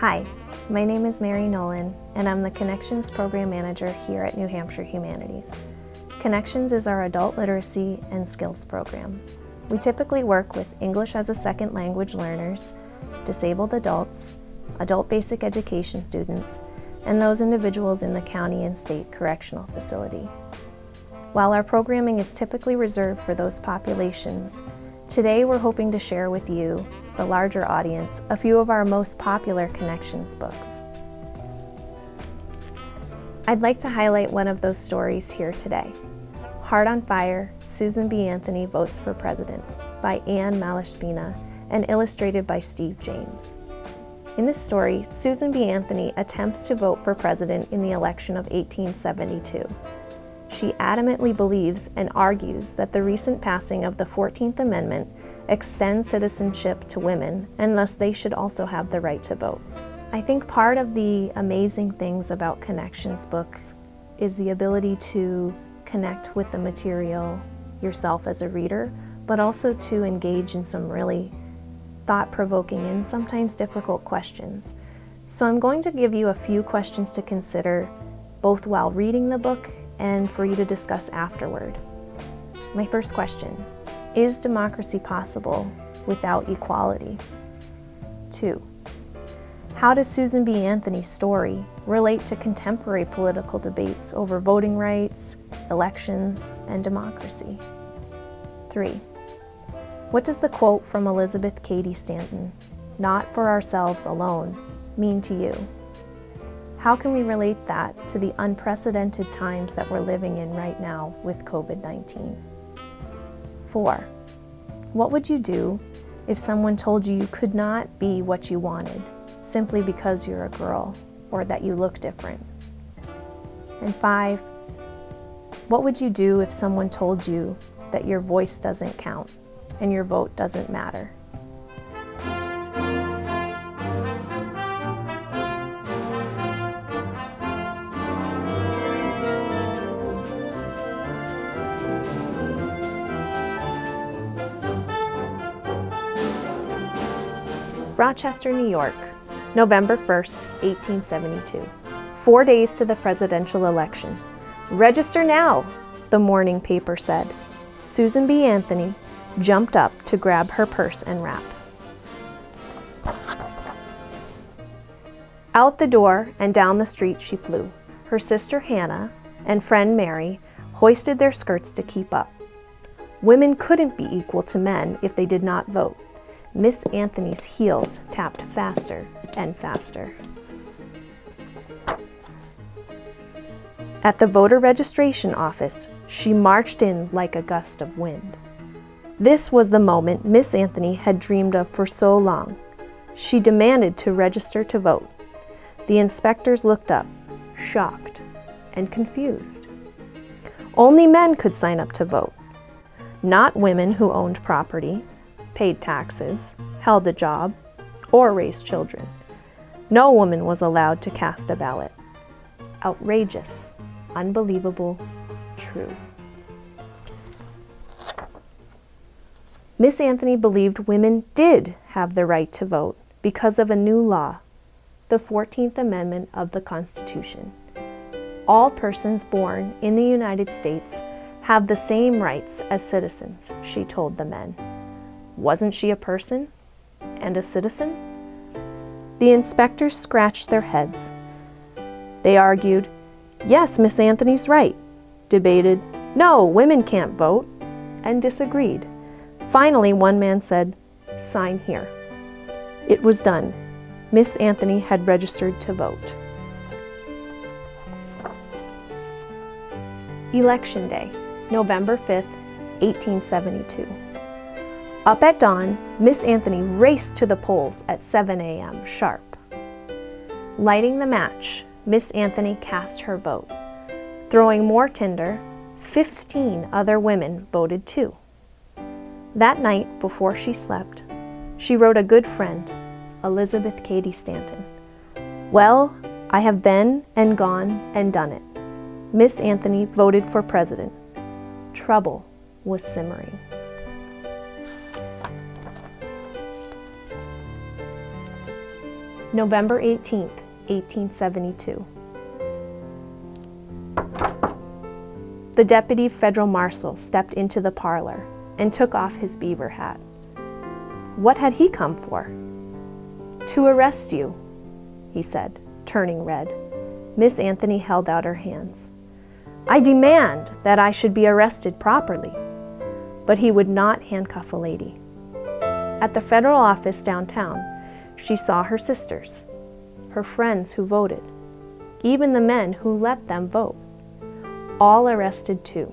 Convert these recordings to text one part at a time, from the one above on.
Hi, my name is Mary Nolin, and I'm the Connections Program Manager here at New Hampshire Humanities. Connections is our adult literacy and skills program. We typically work with English as a second language learners, disabled adults, adult basic education students, and those individuals in the county and state correctional facility. While our programming is typically reserved for those populations, today we're hoping to share with you, the larger audience, a few of our most popular Connections books. I'd like to highlight one of those stories here today. Heart on Fire, Susan B. Anthony Votes for President by Anne Malashbina and illustrated by Steve James. In this story, Susan B. Anthony attempts to vote for president in the election of 1872. She adamantly believes and argues that the recent passing of the 14th Amendment extends citizenship to women, and thus they should also have the right to vote. I think part of the amazing things about Connections books is the ability to connect with the material yourself as a reader, but also to engage in some really thought-provoking and sometimes difficult questions. So I'm going to give you a few questions to consider both while reading the book and for you to discuss afterward. My first question, is democracy possible without equality? 2. How does Susan B. Anthony's story relate to contemporary political debates over voting rights, elections, and democracy? 3. What does the quote from Elizabeth Cady Stanton, "Not for ourselves alone," mean to you? How can we relate that to the unprecedented times that we're living in right now with COVID-19? 4. What would you do if someone told you you could not be what you wanted simply because you're a girl or that you look different? And 5. What would you do if someone told you that your voice doesn't count and your vote doesn't matter? Rochester, New York, November 1st, 1872. 4 days to the presidential election. Register now, the morning paper said. Susan B. Anthony jumped up to grab her purse and wrap. Out the door and down the street she flew. Her sister Hannah and friend Mary hoisted their skirts to keep up. Women couldn't be equal to men if they did not vote. Miss Anthony's heels tapped faster and faster. At the voter registration office, she marched in like a gust of wind. This was the moment Miss Anthony had dreamed of for so long. She demanded to register to vote. The inspectors looked up, shocked and confused. Only men could sign up to vote, not women who owned property, paid taxes, held a job, or raised children. No woman was allowed to cast a ballot. Outrageous, unbelievable, true. Miss Anthony believed women did have the right to vote because of a new law, the 14th Amendment of the Constitution. All persons born in the United States have the same rights as citizens, she told the men. Wasn't she a person and a citizen? The inspectors scratched their heads. They argued, yes, Miss Anthony's right, debated, no, women can't vote, and disagreed. Finally, one man said, sign here. It was done. Miss Anthony had registered to vote. Election Day, November 5th, 1872. Up at dawn, Miss Anthony raced to the polls at 7 a.m. sharp. Lighting the match, Miss Anthony cast her vote. Throwing more tinder, 15 other women voted too. That night, before she slept, she wrote a good friend, Elizabeth Cady Stanton. Well, I have been and gone and done it. Miss Anthony voted for president. Trouble was simmering. November 18, 1872. The deputy federal marshal stepped into the parlor and took off his beaver hat. What had he come for? To arrest you, he said, turning red. Miss Anthony held out her hands. I demand that I should be arrested properly. But he would not handcuff a lady. At the federal office downtown, she saw her sisters, her friends who voted, even the men who let them vote, all arrested too.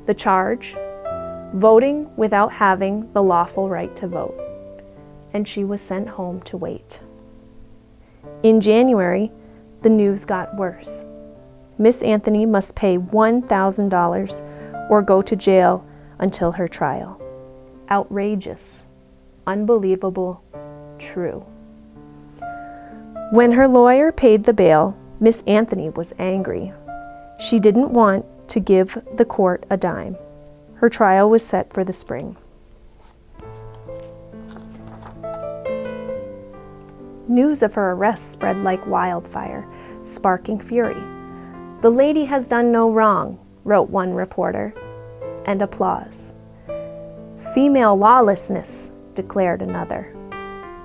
The charge, voting without having the lawful right to vote, and she was sent home to wait. In January, the news got worse. Miss Anthony must pay $1,000 or go to jail until her trial. Outrageous, unbelievable, true. When her lawyer paid the bail, Miss Anthony was angry. She didn't want to give the court a dime. Her trial was set for the spring. News of her arrest spread like wildfire, sparking fury. The lady has done no wrong, wrote one reporter, and applause. Female lawlessness, declared another.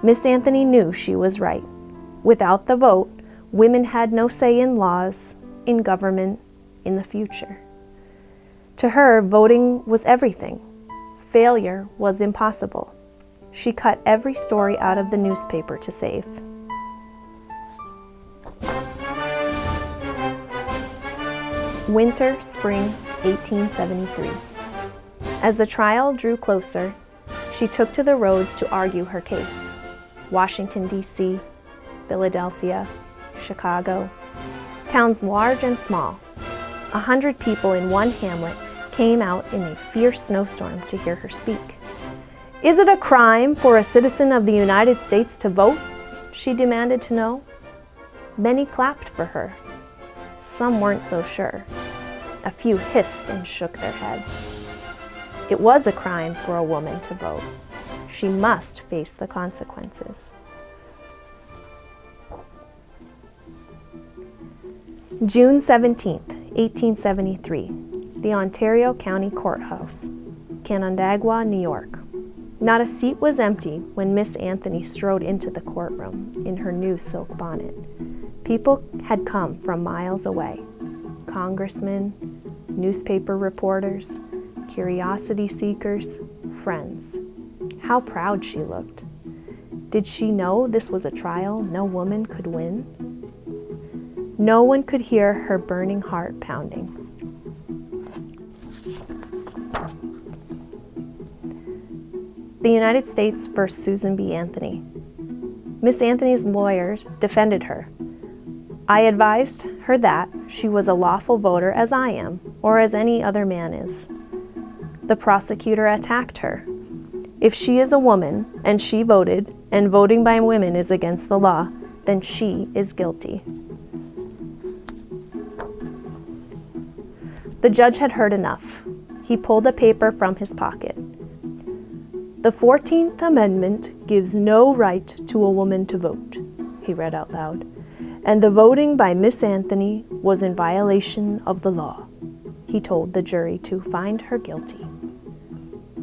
Miss Anthony knew she was right. Without the vote, women had no say in laws, in government, in the future. To her, voting was everything. Failure was impossible. She cut every story out of the newspaper to save. Winter, spring, 1873. As the trial drew closer, she took to the roads to argue her case. Washington, D.C., Philadelphia, Chicago, towns large and small. 100 people in one hamlet came out in a fierce snowstorm to hear her speak. Is it a crime for a citizen of the United States to vote? She demanded to know. Many clapped for her. Some weren't so sure. A few hissed and shook their heads. It was a crime for a woman to vote. She must face the consequences. June 17, 1873, the Ontario County Courthouse, Canandaigua, New York. Not a seat was empty when Miss Anthony strode into the courtroom in her new silk bonnet. People had come from miles away. Congressmen, newspaper reporters, curiosity seekers, friends. How proud she looked. Did she know this was a trial no woman could win? No one could hear her burning heart pounding. The United States versus Susan B. Anthony. Miss Anthony's lawyers defended her. I advised her that she was a lawful voter as I am, or as any other man is. The prosecutor attacked her. If she is a woman, and she voted, and voting by women is against the law, then she is guilty. The judge had heard enough. He pulled a paper from his pocket. The 14th Amendment gives no right to a woman to vote, he read out loud, and the voting by Miss Anthony was in violation of the law. He told the jury to find her guilty.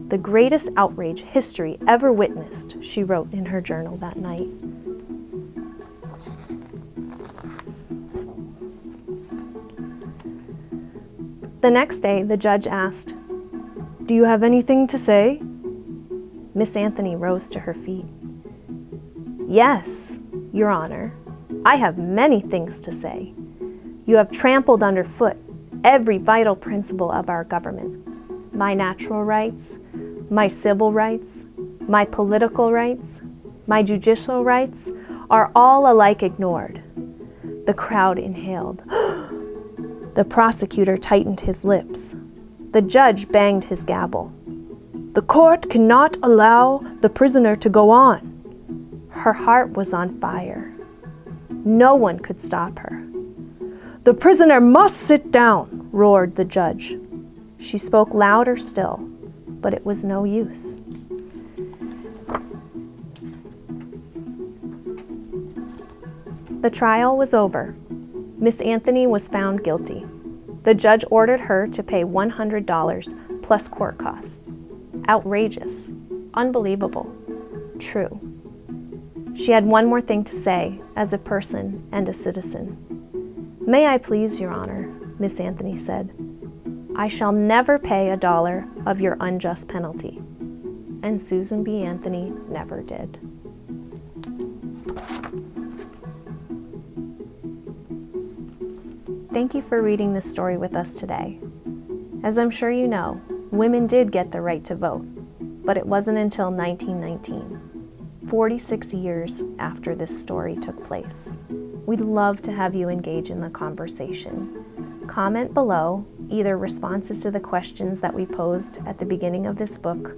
The greatest outrage history ever witnessed, she wrote in her journal that night. The next day, the judge asked, "Do you have anything to say?" Miss Anthony rose to her feet. "Yes, Your Honor, I have many things to say. You have trampled underfoot every vital principle of our government. My natural rights, my civil rights, my political rights, my judicial rights are all alike ignored." The crowd inhaled. The prosecutor tightened his lips. The judge banged his gavel. "The court cannot allow the prisoner to go on." Her heart was on fire. No one could stop her. "The prisoner must sit down," roared the judge. She spoke louder still, but it was no use. The trial was over. Miss Anthony was found guilty. The judge ordered her to pay $100 plus court costs. Outrageous. Unbelievable. True. She had one more thing to say as a person and a citizen. "May I please, Your Honor," Miss Anthony said. "I shall never pay $1 of your unjust penalty." And Susan B. Anthony never did. Thank you for reading this story with us today. As I'm sure you know, women did get the right to vote, but it wasn't until 1919, 46 years after this story took place. We'd love to have you engage in the conversation. Comment below either responses to the questions that we posed at the beginning of this book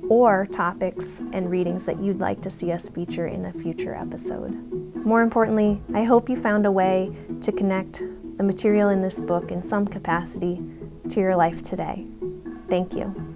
or topics and readings that you'd like to see us feature in a future episode. More importantly, I hope you found a way to connect the material in this book in some capacity to your life today. Thank you.